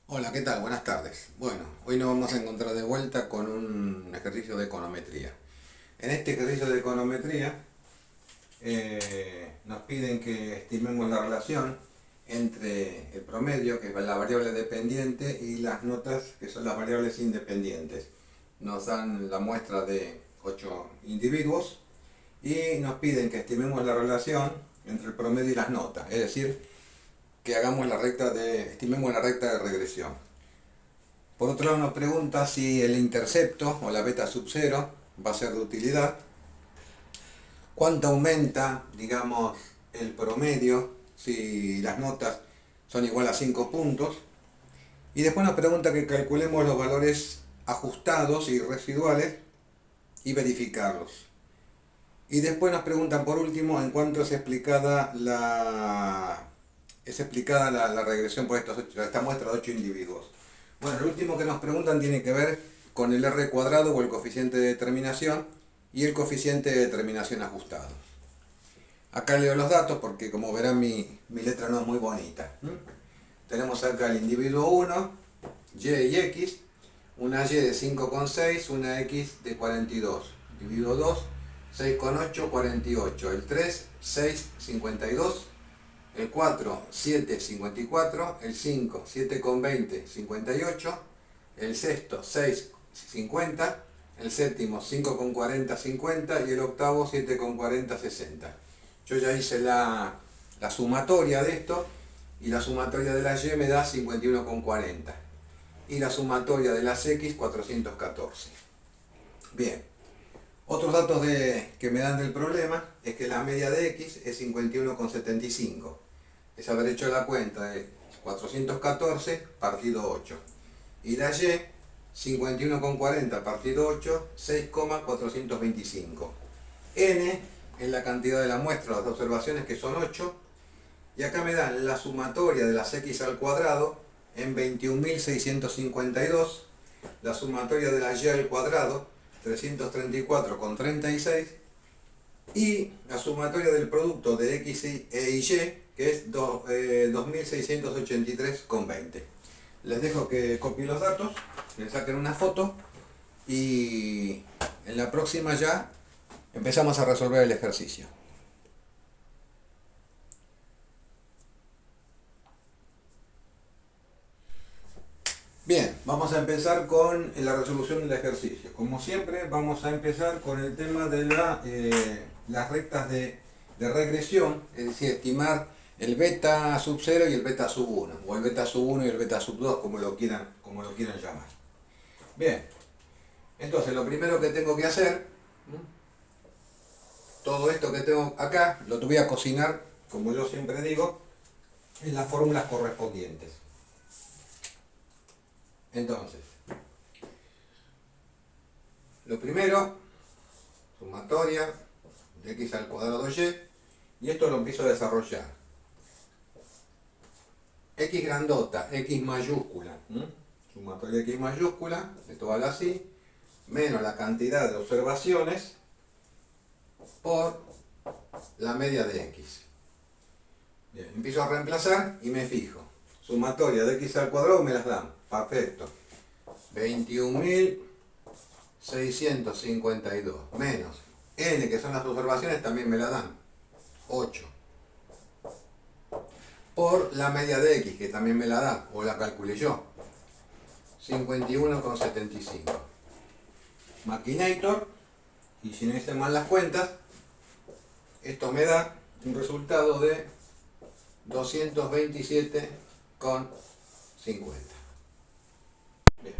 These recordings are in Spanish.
Hola, ¿qué tal? Buenas tardes. Bueno, hoy nos vamos a encontrar de vuelta con un ejercicio de econometría. En este ejercicio de econometría nos piden que estimemos la relación entre el promedio, que es la variable dependiente, y las notas, que son las variables independientes. Nos dan la muestra de 8 individuos y nos piden que estimemos la relación entre el promedio y las notas, es decir, que estimemos la recta de regresión. Por otro lado nos pregunta si el intercepto o la beta sub 0 va a ser de utilidad, cuánto aumenta, digamos, el promedio si las notas son igual a 5 puntos, y después nos pregunta que calculemos los valores ajustados y residuales y verificarlos. Y después nos preguntan por último en cuánto es explicada la regresión por esta muestra de 8 individuos. Bueno, lo último que nos preguntan tiene que ver con el R cuadrado o el coeficiente de determinación y el coeficiente de determinación ajustado. Acá leo los datos porque, como verán, mi letra no es muy bonita. Tenemos acá el individuo 1, Y y X, una Y de 5,6, una X de 42. Individuo 2, 6,8, 48. El 3, 6, 52. El 4, 7, 54. El 5, 7,20, 58. El sexto, 6, 50. El séptimo, 5,40, 50. Y el octavo, 7,40, 60. Yo ya hice la sumatoria de esto, y la sumatoria de la Y me da 51,40. Y la sumatoria de las X, 414. Bien. Otros datos que me dan del problema es que la media de X es 51,75. Es haber hecho la cuenta de 414 partido 8. Y la Y, 51,40 partido 8, 6,425. N es la cantidad de la muestra, las observaciones, que son 8. Y acá me dan la sumatoria de las X al cuadrado en 21.652. La sumatoria de la Y al cuadrado, 334,36. Y la sumatoria del producto de X e Y, que es 2.683,20. Les dejo que copien los datos, le saquen una foto y en la próxima ya empezamos a resolver el ejercicio. Bien, vamos a empezar con la resolución del ejercicio. Como siempre, vamos a empezar con el tema de las rectas de regresión, es decir, estimar el beta sub 0 y el beta sub 1, o el beta sub 1 y el beta sub 2, como lo quieran llamar. Bien, entonces lo primero que tengo que hacer, todo esto que tengo acá, lo voy a cocinar, como yo siempre digo, en las fórmulas correspondientes. Entonces, lo primero, sumatoria de X al cuadrado Y, y esto lo empiezo a desarrollar. X grandota, X mayúscula, sumatoria de X mayúscula, esto vale así, menos la cantidad de observaciones por la media de X. Bien, empiezo a reemplazar y me fijo. Sumatoria de X al cuadrado me las dan. Perfecto. 21.652 menos N, que son las observaciones, también me la dan. 8. Por la media de X, que también me la da, o la calculé yo. 51,75. Maquinator, y si no hice mal las cuentas, esto me da un resultado de 227,50. Bien.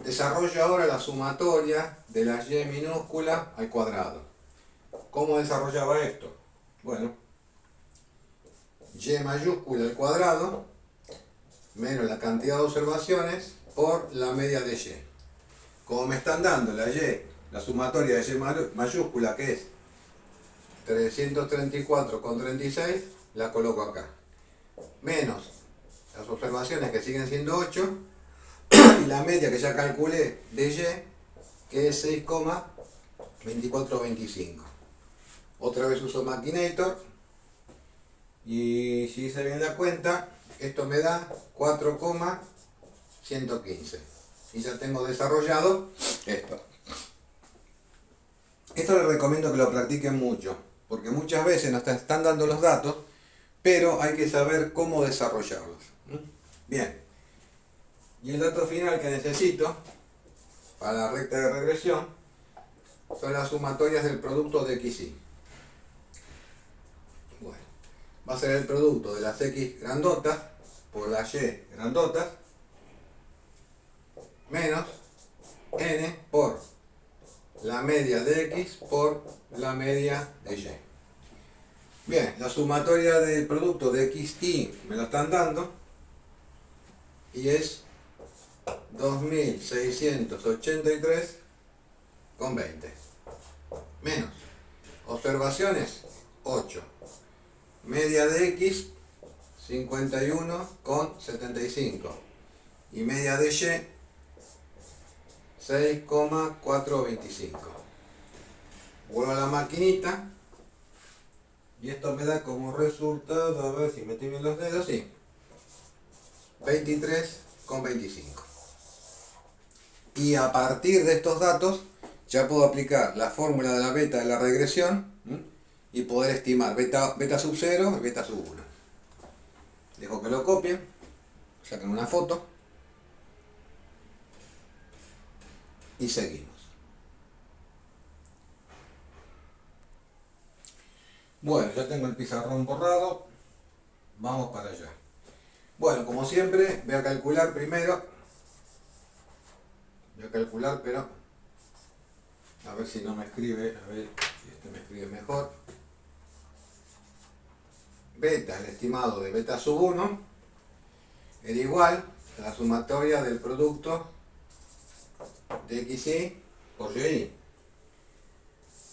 Desarrollo ahora la sumatoria de la Y minúscula al cuadrado. ¿Cómo desarrollaba esto? Bueno, Y mayúscula al cuadrado menos la cantidad de observaciones por la media de Y. Como me están dando la sumatoria de Y mayúscula, que es 334,36, la coloco acá. Menos las observaciones, que siguen siendo 8, y la media que ya calculé de Y, que es 6,2425. Otra vez uso Maquinator, y si hice bien la cuenta, Esto me da 4,115. Y ya tengo desarrollado esto. Esto les recomiendo que lo practiquen mucho, porque muchas veces nos están dando los datos, pero hay que saber cómo desarrollarlos. Bien. Y el dato final que necesito para la recta de regresión son las sumatorias del producto de XY. Bueno, va a ser el producto de las X grandotas por las Y grandotas menos N por la media de X por la media de Y. Bien, la sumatoria del producto de XY me lo están dando y es 2683,20 menos observaciones 8, media de X 51,75 y media de Y 6,425. Vuelvo a la maquinita y esto me da como resultado, a ver si metí bien los dedos, sí, 23,25. Y a partir de estos datos ya puedo aplicar la fórmula de la beta de la regresión y poder estimar beta sub 0 y beta sub 1. Dejo que lo copien, saquen una foto y seguimos. Bueno, ya tengo el pizarrón borrado, vamos para allá. Bueno, como siempre, voy a calcular primero, pero a ver si no me escribe, a ver si este me escribe mejor. Beta, el estimado de beta sub 1, era igual a la sumatoria del producto de XY por YY.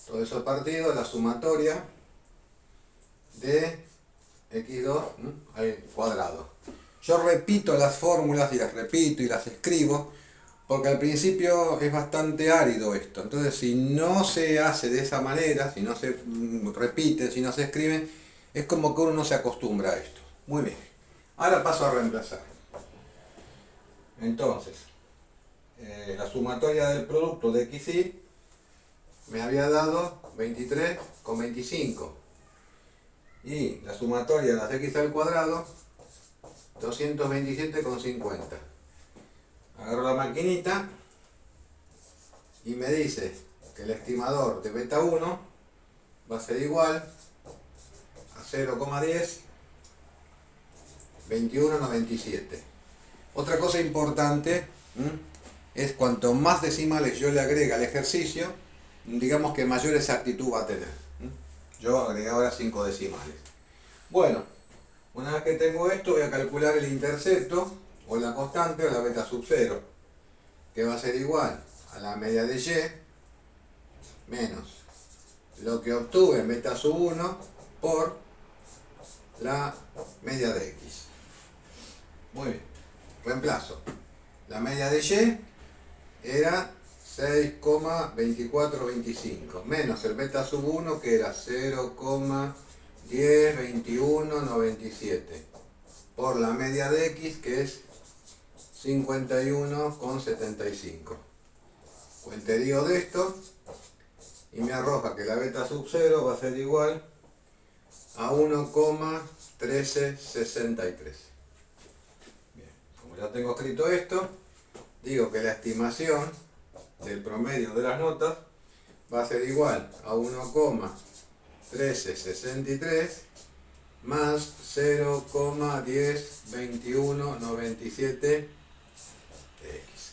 Todo eso partido, la sumatoria de X2 al cuadrado. Yo repito las fórmulas y las repito y las escribo porque al principio es bastante árido esto. Entonces si no se hace de esa manera, si no se repite, si no se escribe, es como que uno no se acostumbra a esto. Muy bien. Ahora paso a reemplazar. Entonces, la sumatoria del producto de XY me había dado 23,25 y la sumatoria de las X al cuadrado 227,50. Agarro la maquinita y me dice que el estimador de beta 1 va a ser igual a 0,10 2197. Otra cosa importante es cuanto más decimales yo le agrega al ejercicio, digamos que mayor exactitud va a tener. Yo agregué ahora 5 decimales. Bueno, una vez que tengo esto voy a calcular el intercepto o la constante o la beta sub 0, que va a ser igual a la media de Y menos lo que obtuve en beta sub 1 por la media de X. Muy bien, reemplazo. La media de Y era 6,2425 menos el beta sub 1 que era 0,102197 por la media de X que es 51,75. Cuenterío de esto y me arroja que la beta sub 0 va a ser igual a 1,1363. Bien, como ya tengo escrito esto, digo que la estimación del promedio de las notas va a ser igual a 1,1363 más 0,102197 de X.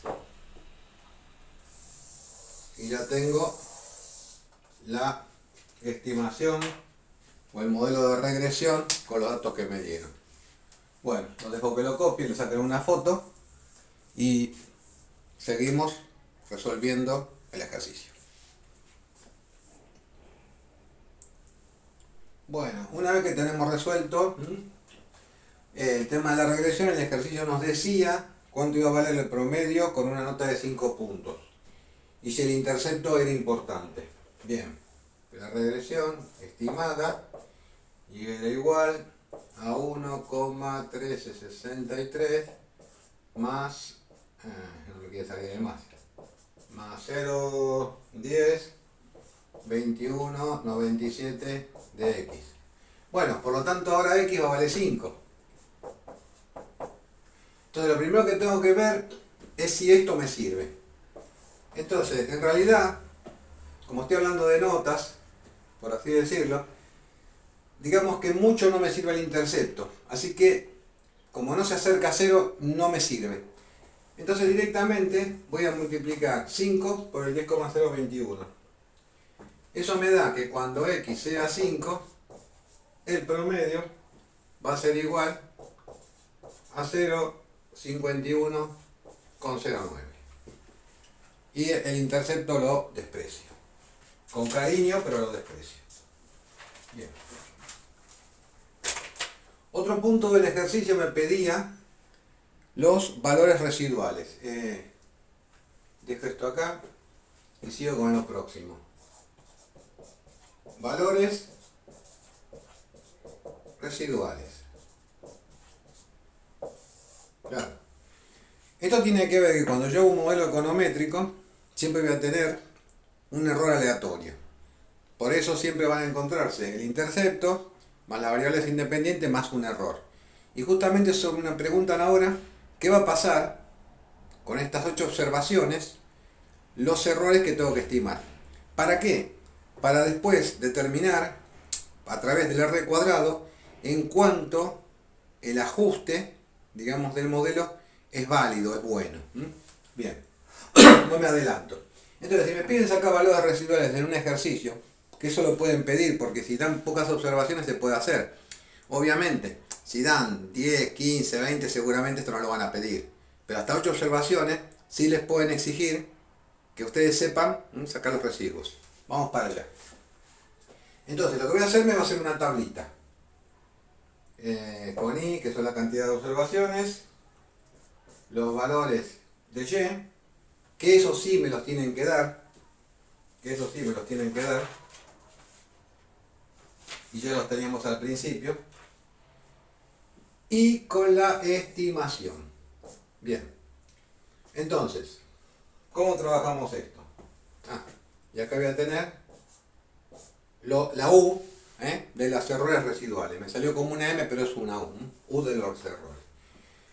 Y ya tengo la estimación o el modelo de regresión con los datos que me dieron. Bueno, lo dejo que lo copie, le saquen una foto y seguimos resolviendo el ejercicio. Bueno, una vez que tenemos resuelto el tema de la regresión, el ejercicio nos decía cuánto iba a valer el promedio con una nota de 5 puntos y si el intercepto era importante. Bien, la regresión estimada y era igual a 1,1363 más, no me quiere salir de más 0,10, 21,97 de x. Bueno, por lo tanto ahora x va a valer 5. Entonces lo primero que tengo que ver es si esto me sirve. Entonces, en realidad, como estoy hablando de notas, por así decirlo, digamos que mucho no me sirve el intercepto. Así que, como no se acerca a 0, no me sirve. Entonces directamente voy a multiplicar 5 por el 10,021. Eso me da que cuando x sea 5, el promedio va a ser igual a 0,51,09. Y el intercepto lo desprecio. Con cariño, pero lo desprecio. Bien. Otro punto del ejercicio me pedía los valores residuales. Dejo esto acá y sigo con lo próximo. Valores residuales. Claro. Esto tiene que ver que cuando yo hago un modelo econométrico, siempre voy a tener un error aleatorio. Por eso siempre van a encontrarse el intercepto más las variables independientes más un error. Y justamente sobre me preguntan ahora qué va a pasar con estas 8 observaciones, los errores que tengo que estimar. ¿Para qué? Para después determinar a través del R cuadrado en cuanto el ajuste, digamos, del modelo es válido, es bueno. Bien, no me adelanto. Entonces, si me piden sacar valores residuales en un ejercicio, que eso lo pueden pedir, porque si dan pocas observaciones se puede hacer. Obviamente, si dan 10, 15, 20, seguramente esto no lo van a pedir. Pero hasta 8 observaciones sí les pueden exigir que ustedes sepan sacar los residuos. Vamos para allá. Entonces, lo que voy a hacer me va a hacer una tablita. Con I, que son la cantidad de observaciones, los valores de Y, que eso sí me los tienen que dar, y ya los teníamos al principio, y con la estimación. Bien, entonces, ¿cómo trabajamos esto? Y acá voy a tener la U de los errores residuales. Me salió como una M, pero es una U de los errores.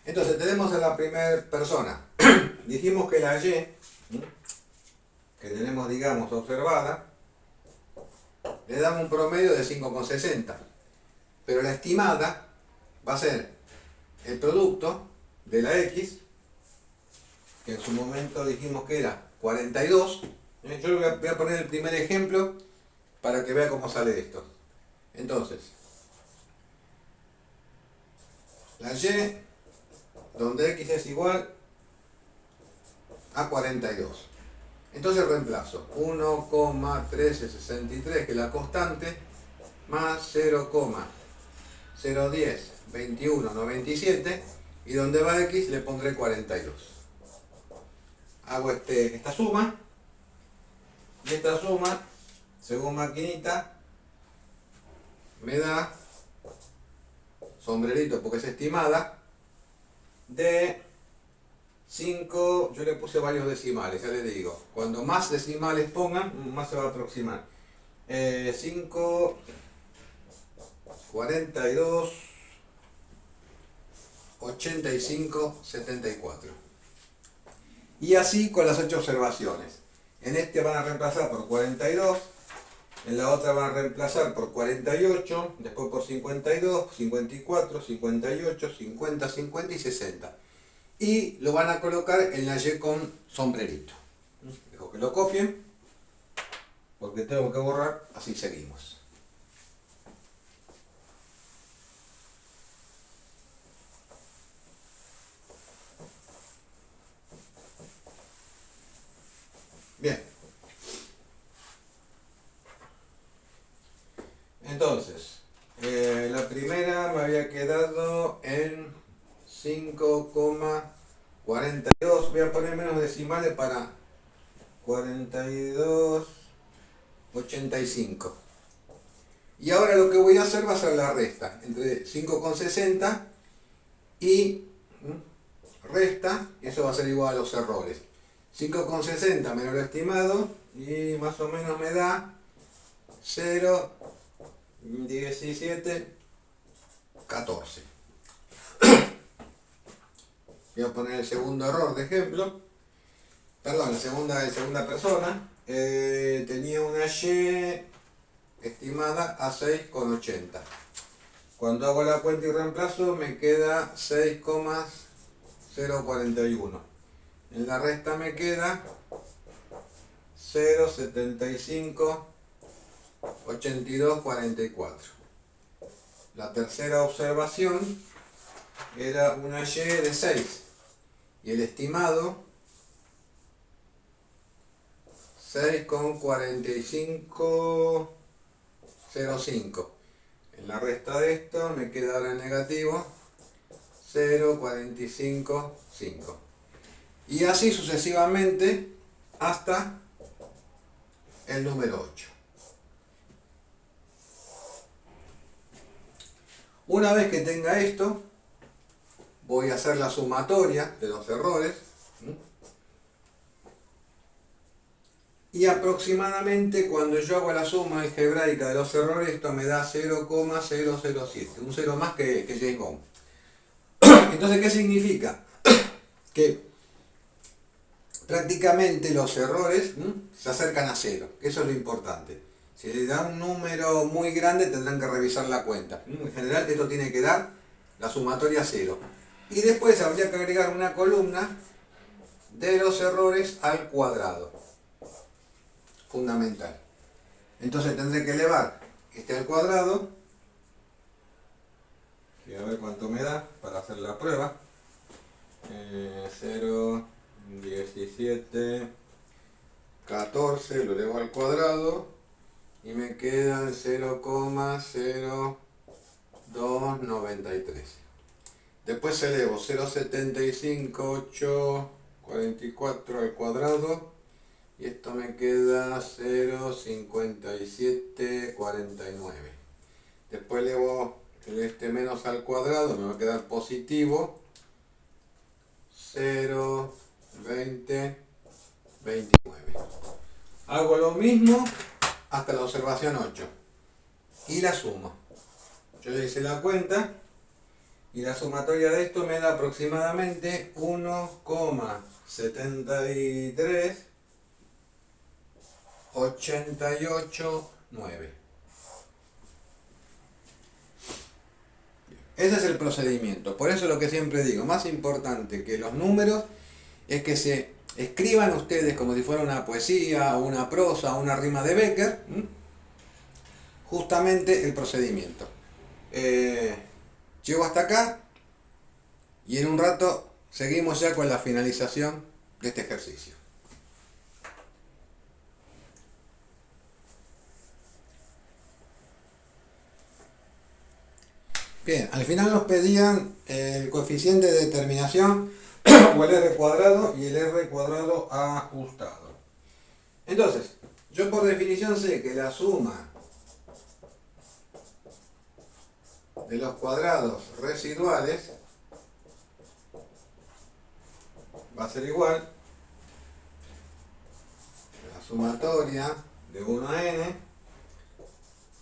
Entonces tenemos a la primera persona. Dijimos que la Y, que tenemos, digamos, observada, le damos un promedio de 5,60. Pero la estimada va a ser el producto de la X, que en su momento dijimos que era 42. Yo voy a poner el primer ejemplo para que vea cómo sale esto. Entonces, la Y, donde X es igual a 42. Entonces reemplazo 1,1363, que es la constante, más 0,0102197, y donde va X le pondré 42. Hago esta suma, y esta suma, según maquinita, me da, sombrerito porque es estimada, de 5, yo le puse varios decimales, ya les digo, cuando más decimales pongan, más se va a aproximar. 5, 42, 85, 74. Y así con las 8 observaciones. En este van a reemplazar por 42, en la otra van a reemplazar por 48, después por 52, 54, 58, 50, 50 y 60. Y lo van a colocar en la Y con sombrerito. Dejo que lo copien, porque tengo que borrar, así seguimos. Bien. Entonces, la primera me había quedado en 5,42. Voy a poner menos decimales para 42,85. Y ahora lo que voy a hacer va a ser la resta entre 5,60 y resta, eso va a ser igual a los errores. 5,60 menos lo estimado y más o menos me da 0,1714. Voy a poner el segundo error de ejemplo. Perdón, la segunda persona. Tenía una Y estimada a 6,80. Cuando hago la cuenta y reemplazo me queda 6,041. En la resta me queda 0,758244. La tercera observación era una Y de 6 y el estimado 6,4505. En la resta de esto me queda ahora en negativo 0,455. Y así sucesivamente hasta el número 8. Una vez que tenga esto, voy a hacer la sumatoria de los errores. Y aproximadamente cuando yo hago la suma algebraica de los errores, esto me da 0,007, un 0 más que James Bond. Entonces, ¿qué significa? Que prácticamente los errores se acercan a 0, eso es lo importante. Si le dan un número muy grande tendrán que revisar la cuenta. En general esto tiene que dar la sumatoria 0. Y después habría que agregar una columna de los errores al cuadrado. Fundamental. Entonces tendré que elevar este al cuadrado. Voy a ver cuánto me da para hacer la prueba. 0,1714 lo elevo al cuadrado y me quedan 0,0293. Después elevo 0,75844 al cuadrado y esto me queda 0,5749. Después elevo este menos al cuadrado, me va a quedar positivo 0,2029. Hago lo mismo hasta la observación 8 y la sumo. Yo le hice la cuenta y la sumatoria de esto me da aproximadamente 1,73889. Ese es el procedimiento. Por eso lo que siempre digo, más importante que los números es que se escriban ustedes como si fuera una poesía, o una prosa, o una rima de Becker, justamente el procedimiento. Llego hasta acá y en un rato seguimos ya con la finalización de este ejercicio. Bien, al final nos pedían el coeficiente de determinación o el r cuadrado y el r cuadrado ajustado. Entonces, yo por definición sé que la suma de los cuadrados residuales va a ser igual a la sumatoria de 1 a n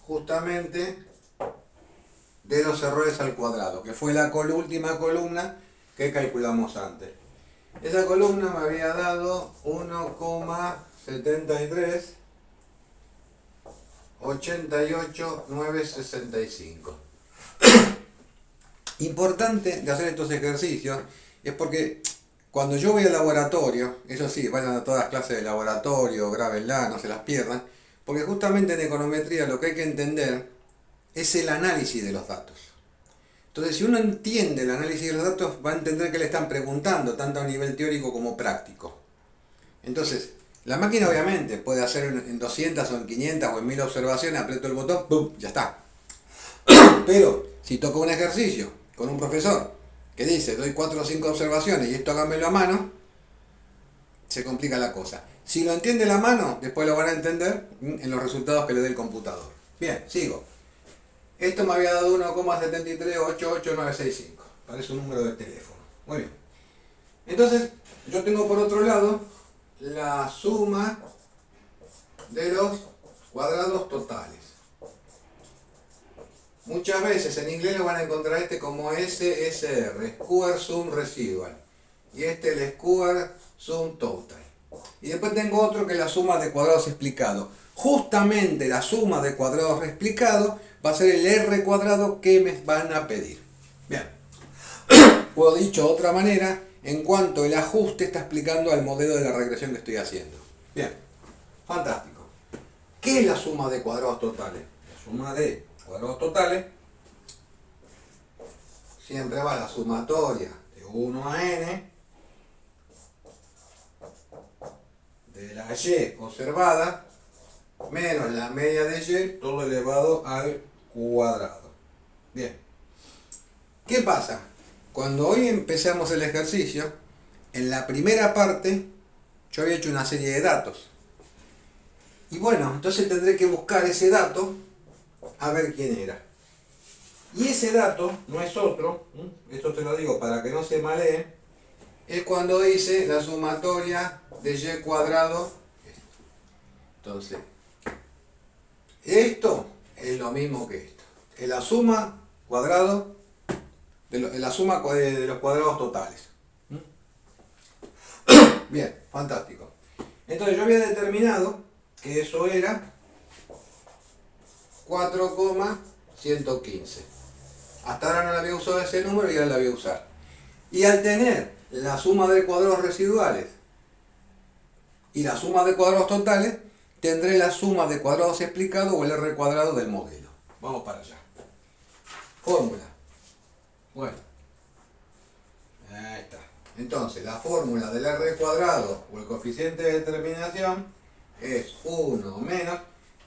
justamente de los errores al cuadrado, que fue la última columna que calculamos antes. Esa columna me había dado 1,7388965. Importante de hacer estos ejercicios es porque cuando yo voy al laboratorio, eso sí, vayan a todas las clases de laboratorio, grábenla, no se las pierdan, porque justamente en econometría lo que hay que entender es el análisis de los datos. Entonces, si uno entiende el análisis de los datos, va a entender qué le están preguntando, tanto a nivel teórico como práctico. Entonces, la máquina obviamente puede hacer en 200 o en 500 o en 1000 observaciones, aprieto el botón, ¡pum!, ya está. Pero, si toco un ejercicio con un profesor que dice, doy 4 o 5 observaciones y esto háganmelo a mano, se complica la cosa. Si lo entiende la mano, después lo van a entender en los resultados que le dé el computador. Bien, sigo. Esto me había dado 1,7388965. Parece un número de teléfono. Muy bien. Entonces, yo tengo por otro lado la suma de los cuadrados totales. Muchas veces en inglés lo van a encontrar este como SSR, Square Sum Residual. Y este el Square Sum Total. Y después tengo otro que es la suma de cuadrados explicado. Justamente la suma de cuadrados explicado va a ser el R cuadrado que me van a pedir. Bien. O dicho de otra manera, en cuanto el ajuste está explicando al modelo de la regresión que estoy haciendo. Bien. Fantástico. ¿Qué es la suma de cuadrados totales? La suma de cuadrados totales siempre va a la sumatoria de 1 a n de la y observada menos la media de y todo elevado al cuadrado. Bien. ¿Qué pasa? Cuando hoy empezamos el ejercicio, en la primera parte yo había hecho una serie de datos. Y bueno, entonces tendré que buscar ese dato a ver quién era. Y ese dato no es otro, esto te lo digo para que no se malee, es cuando dice la sumatoria de y cuadrado. Entonces, esto es lo mismo que esto. Es la suma cuadrado de los cuadrados totales. Bien, fantástico. Entonces yo había determinado que eso era 4,115. Hasta ahora no le había usado ese número y ahora la voy a usar. Y al tener la suma de cuadrados residuales y la suma de cuadrados totales, tendré la suma de cuadrados explicado o el R cuadrado del modelo. Vamos para allá. Fórmula. Bueno. Ahí está. Entonces, la fórmula del R cuadrado o el coeficiente de determinación es 1 menos.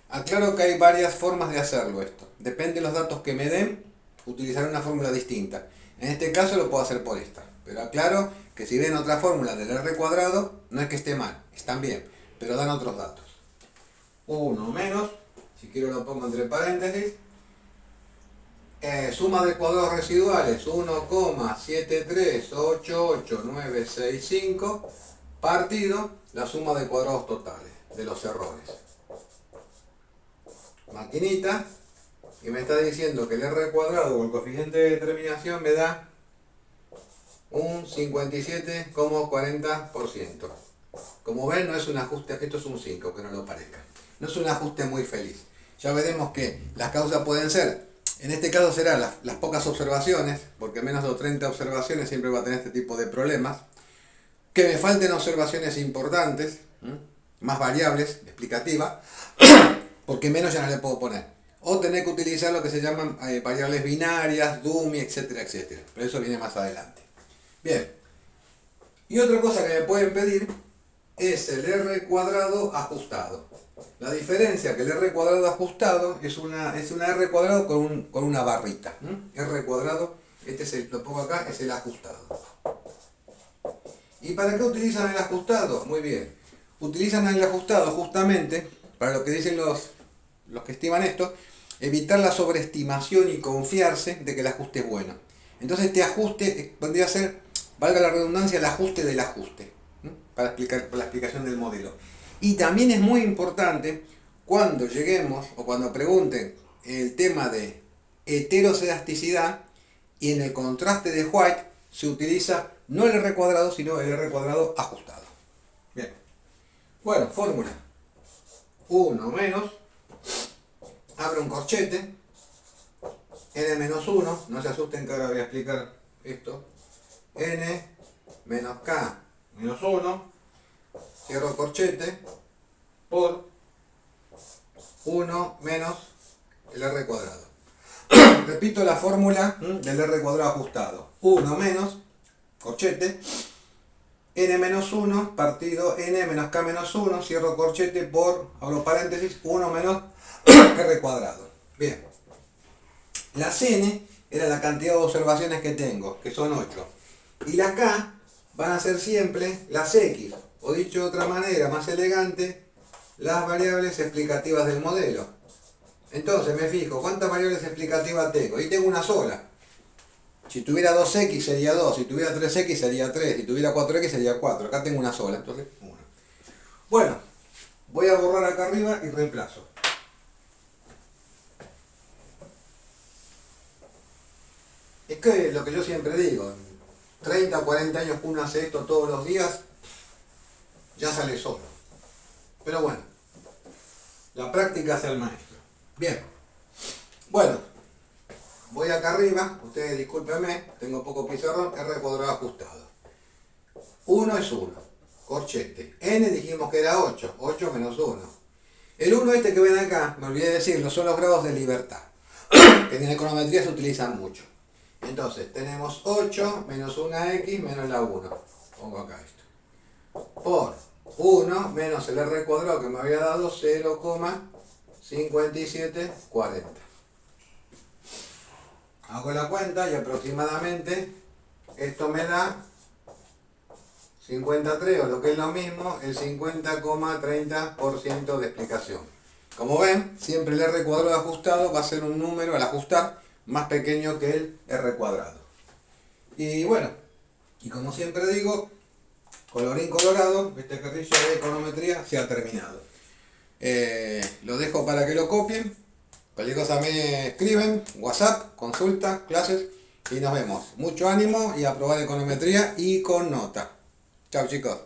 Aclaro que hay varias formas de hacerlo esto. Depende de los datos que me den, utilizaré una fórmula distinta. En este caso lo puedo hacer por esta. Pero aclaro que si ven otra fórmula del R cuadrado, no es que esté mal, están bien, pero dan otros datos. 1 menos, si quiero lo pongo entre paréntesis, suma de cuadrados residuales 1,7388965 partido la suma de cuadrados totales de los errores. Maquinita, y me está diciendo que el R cuadrado o el coeficiente de determinación me da un 57,40%. Como ven, no es un ajuste, esto es un 5, que no lo parezca. No es un ajuste muy feliz. Ya veremos que las causas pueden ser, en este caso serán las pocas observaciones, porque menos de 30 observaciones siempre va a tener este tipo de problemas. Que me falten observaciones importantes, más variables, explicativas, porque menos ya no le puedo poner. O tener que utilizar lo que se llaman variables binarias, dummy, etcétera, etcétera. Pero eso viene más adelante. Bien. Y otra cosa que me pueden pedir es el R cuadrado ajustado. La diferencia que el R cuadrado ajustado es una R cuadrado con una barrita. R cuadrado, lo pongo acá, es el ajustado. ¿Y para qué utilizan el ajustado? Muy bien. Utilizan el ajustado justamente, para lo que dicen los que estiman esto, evitar la sobreestimación y confiarse de que el ajuste es bueno. Entonces este ajuste vendría a ser, valga la redundancia, el ajuste del ajuste, para la explicación del modelo. Y también es muy importante cuando lleguemos o cuando pregunten el tema de heterocedasticidad y en el contraste de White se utiliza no el R cuadrado sino el R cuadrado ajustado. Bien. Bueno, fórmula. 1 menos, abro un corchete, n menos 1, no se asusten que ahora voy a explicar esto, n menos k menos 1, cierro corchete, por 1 menos el R cuadrado. Repito la fórmula del R cuadrado ajustado. 1 menos, corchete, n menos 1 partido n menos k menos 1, cierro corchete por, abro paréntesis, 1 menos R cuadrado. Bien. Las n era la cantidad de observaciones que tengo, que son 8. Y las k van a ser siempre las x. O dicho de otra manera, más elegante, las variables explicativas del modelo. Entonces me fijo, ¿cuántas variables explicativas tengo? Y tengo una sola. Si tuviera 2x sería 2, si tuviera 3x sería 3, si tuviera 4x sería 4. Acá tengo una sola, entonces 1. Bueno, voy a borrar acá arriba y reemplazo. Es que lo que yo siempre digo, en 30 o 40 años que uno hace esto todos los días, ya sale solo. Pero bueno, la práctica hace al maestro. Bien, bueno, voy acá arriba, ustedes discúlpenme, tengo poco pizarrón, R cuadrado ajustado. 1 es 1, corchete. N dijimos que era 8, 8 menos 1. El 1 este que ven acá, me olvidé decirlo, son los grados de libertad, que en econometría se utilizan mucho. Entonces, tenemos 8 menos 1x menos la 1. Pongo acá esto. Por 1 menos el R cuadrado que me había dado 0,5740. Hago la cuenta y aproximadamente esto me da 53, o lo que es lo mismo, el 50,30% de explicación. Como ven, siempre el R cuadrado ajustado va a ser un número al ajustar más pequeño que el R cuadrado. Y bueno, y como siempre digo, colorín colorado, este ejercicio de econometría se ha terminado. Lo dejo para que lo copien. Cualquier cosa me escriben, WhatsApp, consulta, clases y nos vemos. Mucho ánimo y a probar econometría y con nota. Chao chicos.